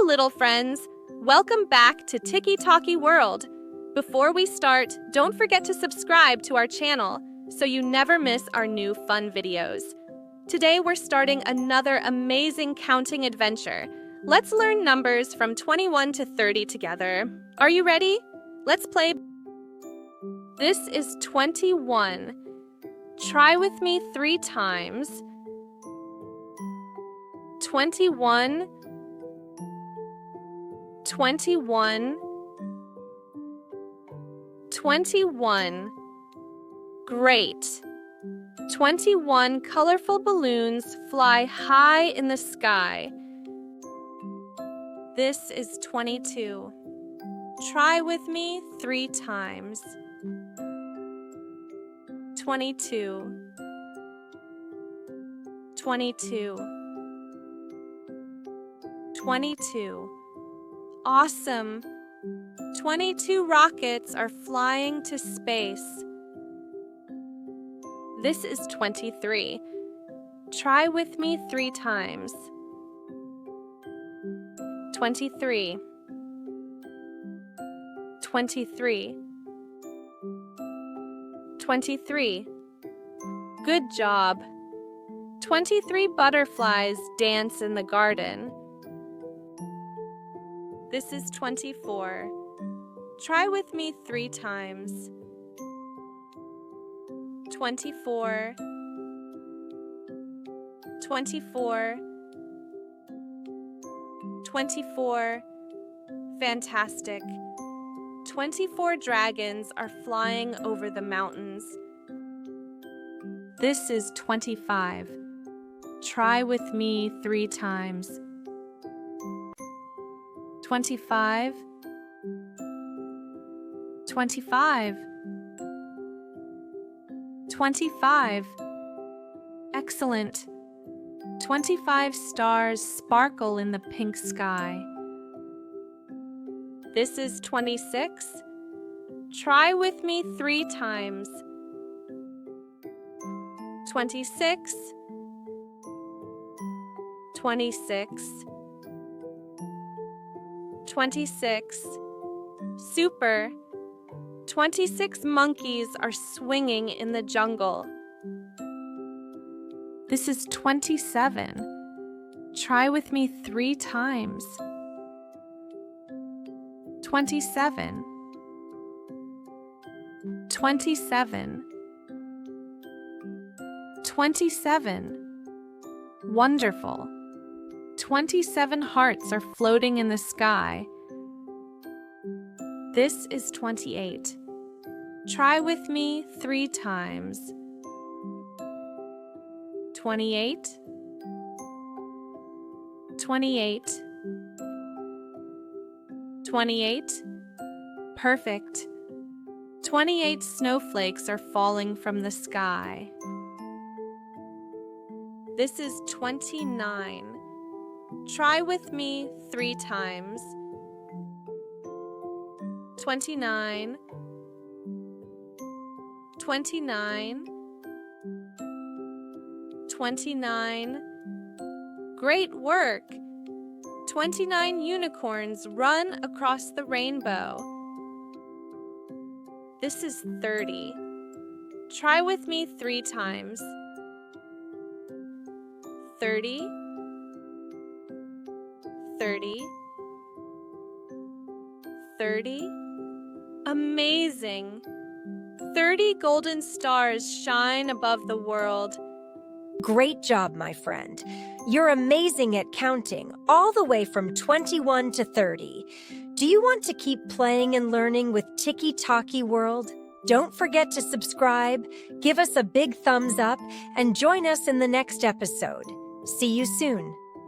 little friends. Welcome back to Ticky Tocky World. Before we start, don't forget to subscribe to our channel so you never miss our new fun videos. Today we're starting another amazing counting adventure. Let's learn numbers from 21 to 30 together. Are you ready? Let's play. This is 21. Try with me 3 times. 21, 21, 21. Great. 21 colorful balloons fly high in the sky. This is 22. Try with me 3 times. 22, 22, 22. Awesome! 22 rockets are flying to space. This is 23. Try with me 3 times. 23, 23, 23. Good job. 23 butterflies dance in the garden. This is 24. Try with me 3 times. 24, 24, 24. Fantastic. 24 dragons are flying over the mountains. This is 25. Try with me 3 times. 25, 25, 25. Excellent. 25 stars sparkle in the pink sky. This is 26. Try with me 3 times. 26, 26, 26. Super. 26 monkeys are swinging in the jungle. This is 27. Try with me 3 times. 27, 27, 27. Wonderful. 27 hearts are floating in the sky. This is 28. Try with me 3 times. 28, 28, 28. Perfect. 28 snowflakes are falling from the sky. This is 29. Try with me 3 times. 29, 29, 29. Great work! 29 unicorns run across the rainbow. This is 30. Try with me 3 times. 30, 30, 30. Amazing! 30 golden stars shine above the world. Great job, my friend. You're amazing at counting, all the way from 21 to 30. Do you want to keep playing and learning with Ticky Tocky World? Don't forget to subscribe, give us a big thumbs up, and join us in the next episode. See you soon.